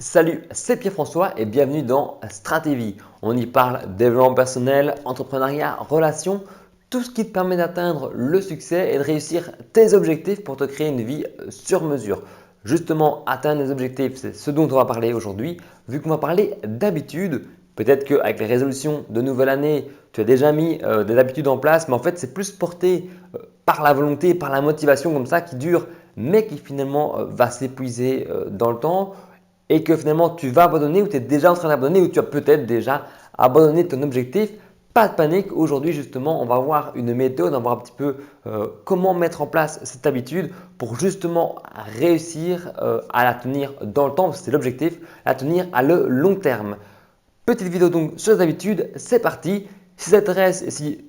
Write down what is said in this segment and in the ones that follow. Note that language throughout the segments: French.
Salut, c'est Pierre-François et bienvenue dans Stratégie. On y parle développement personnel, entrepreneuriat, relations, tout ce qui te permet d'atteindre le succès et de réussir tes objectifs pour te créer une vie sur mesure. Justement, atteindre les objectifs, c'est ce dont on va parler aujourd'hui. Vu qu'on va parler d'habitudes, peut-être qu'avec les résolutions de nouvelle année, tu as déjà mis des habitudes en place, mais en fait, c'est plus porté par la volonté, par la motivation comme ça qui dure, mais qui finalement va s'épuiser dans le temps et que finalement tu vas abandonner ou tu es déjà en train d'abandonner ou tu as peut-être déjà abandonné ton objectif. Pas de panique, aujourd'hui justement on va voir une méthode, on va voir un petit peu comment mettre en place cette habitude pour justement réussir à la tenir dans le temps, parce que c'est l'objectif, la tenir à le long terme. Petite vidéo donc sur les habitudes, c'est parti. Si ça t'intéresse et si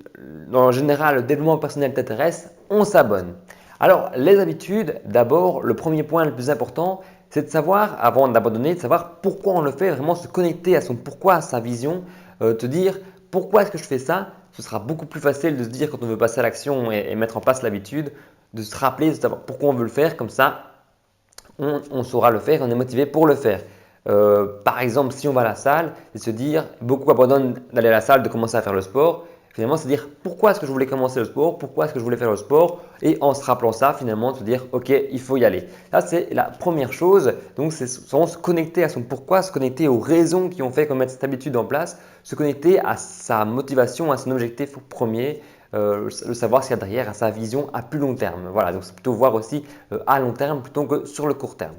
en général le développement personnel t'intéresse, on s'abonne. Alors les habitudes, d'abord le premier point le plus important, c'est de savoir, avant d'abandonner, de savoir pourquoi on le fait, vraiment se connecter à son pourquoi, à sa vision, te dire pourquoi est-ce que je fais ça. Ce sera beaucoup plus facile de se dire quand on veut passer à l'action et mettre en place l'habitude, de se rappeler, de savoir pourquoi on veut le faire, comme ça on saura le faire, on est motivé pour le faire. Par exemple, si on va à la salle, c'est se dire, beaucoup abandonnent d'aller à la salle, de commencer à faire le sport. Finalement, c'est dire pourquoi est-ce que je voulais commencer le sport, pourquoi est-ce que je voulais faire le sport, et en se rappelant ça, finalement, se dire ok, il faut y aller. Ça, c'est la première chose. Donc, c'est souvent se connecter à son pourquoi, se connecter aux raisons qui ont fait qu'on mette cette habitude en place, se connecter à sa motivation, à son objectif premier, le savoir ce qu'il y a derrière, à sa vision à plus long terme. Voilà, donc c'est plutôt voir aussi à long terme plutôt que sur le court terme.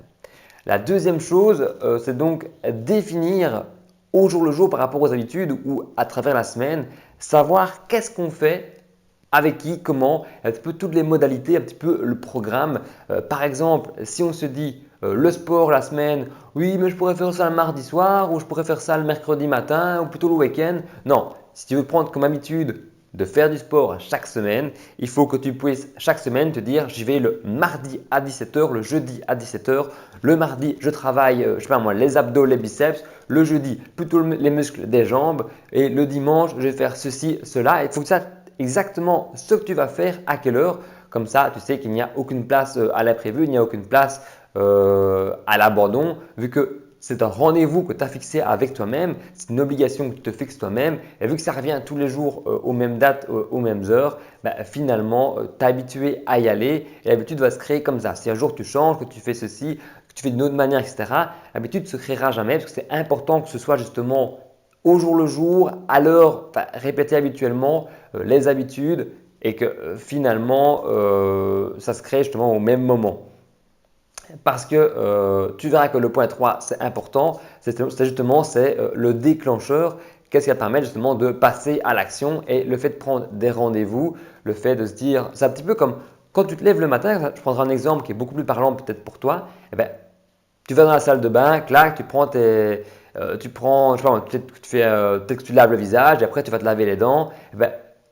La deuxième chose, c'est donc définir au jour le jour par rapport aux habitudes ou à travers la semaine, savoir qu'est-ce qu'on fait, avec qui, comment, un petit peu toutes les modalités, un petit peu le programme. Par exemple, si on se dit le sport la semaine, oui, mais je pourrais faire ça le mardi soir ou je pourrais faire ça le mercredi matin ou plutôt le week-end. Non, si tu veux prendre comme habitude de faire du sport chaque semaine, il faut que tu puisses chaque semaine te dire j'y vais le mardi à 17h, le jeudi à 17h. Le mardi, je travaille je sais pas moi, les abdos, les biceps. Le jeudi, plutôt les muscles des jambes. Et le dimanche, je vais faire ceci, cela. Il faut que ça exactement ce que tu vas faire, à quelle heure. Comme ça, tu sais qu'il n'y a aucune place à l'imprévu, il n'y a aucune place à l'abandon, vu que c'est un rendez-vous que tu as fixé avec toi-même, c'est une obligation que tu te fixes toi-même. Et vu que ça revient tous les jours aux mêmes dates, aux mêmes heures, finalement, tu es habitué à y aller et l'habitude va se créer comme ça. Si un jour tu changes, que tu fais ceci, que tu fais d'une autre manière, etc., l'habitude ne se créera jamais parce que c'est important que ce soit justement au jour le jour, à l'heure, répéter habituellement les habitudes et que finalement, ça se crée justement au même moment. Parce que tu verras que le point 3, c'est important, c'est justement le déclencheur. Qu'est-ce qui va te permettre justement de passer à l'action et le fait de prendre des rendez-vous, le fait de se dire, c'est un petit peu comme quand tu te lèves le matin, je prendrai un exemple qui est beaucoup plus parlant peut-être pour toi, eh ben, tu vas dans la salle de bain, clac, tu prends, je sais pas, peut-être que tu laves le visage et après tu vas te laver les dents. Eh ben,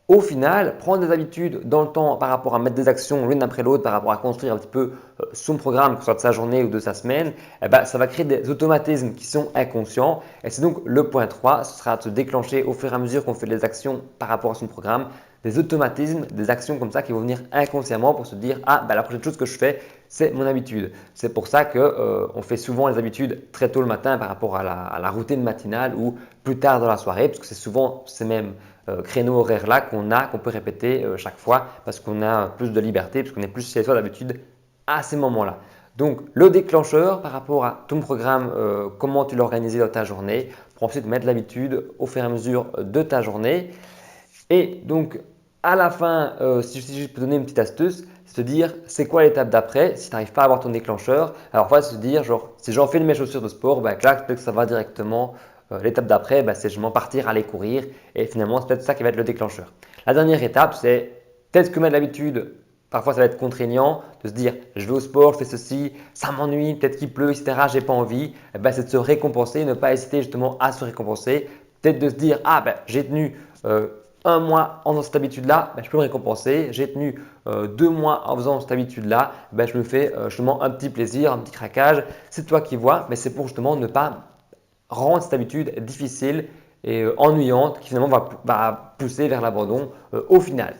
au final, prendre des habitudes dans le temps par rapport à mettre des actions l'une après l'autre, par rapport à construire un petit peu son programme, que ce soit de sa journée ou de sa semaine, eh ben, ça va créer des automatismes qui sont inconscients. Et c'est donc le point 3, ce sera de se déclencher au fur et à mesure qu'on fait des actions par rapport à son programme, des automatismes, des actions comme ça qui vont venir inconsciemment pour se dire « Ah, la prochaine chose que je fais, c'est mon habitude ». C'est pour ça qu'on fait souvent les habitudes très tôt le matin par rapport à la routine matinale ou plus tard dans la soirée, parce que c'est souvent ces mêmes créneaux horaires-là qu'on peut répéter chaque fois parce qu'on a plus de liberté, parce qu'on est plus chez soi d'habitude à ces moments-là. Donc, le déclencheur par rapport à ton programme, comment tu l'organises dans ta journée, pour ensuite mettre l'habitude au fur et à mesure de ta journée. Et donc, à la fin, si je peux donner une petite astuce, c'est de dire c'est quoi l'étape d'après si tu n'arrives pas à avoir ton déclencheur. Alors, il faut se dire genre si j'en fais mes chaussures de sport, clac, peut-être que ça va directement. L'étape d'après, c'est justement partir aller courir et finalement, c'est peut-être ça qui va être le déclencheur. La dernière étape, c'est peut-être que mettre l'habitude, parfois ça va être contraignant de se dire je vais au sport, je fais ceci, ça m'ennuie, peut-être qu'il pleut, etc. J'ai pas envie. C'est de se récompenser, ne pas hésiter justement à se récompenser. Peut-être de se dire j'ai tenu un mois en faisant cette habitude-là, je peux me récompenser. J'ai tenu 2 mois en faisant cette habitude-là, je me fais justement un petit plaisir, un petit craquage. C'est toi qui vois, mais c'est pour justement ne pas rendre cette habitude difficile et ennuyante qui finalement va pousser vers l'abandon au final.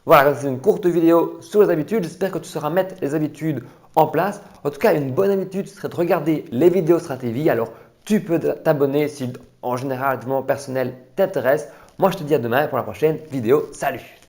Voilà, c'est une courte vidéo sur les habitudes. J'espère que tu sauras mettre les habitudes en place. En tout cas, une bonne habitude serait de regarder les vidéos stratégie. Alors, tu peux t'abonner si en général le développement personnel t'intéresse. Moi, je te dis à demain pour la prochaine vidéo. Salut!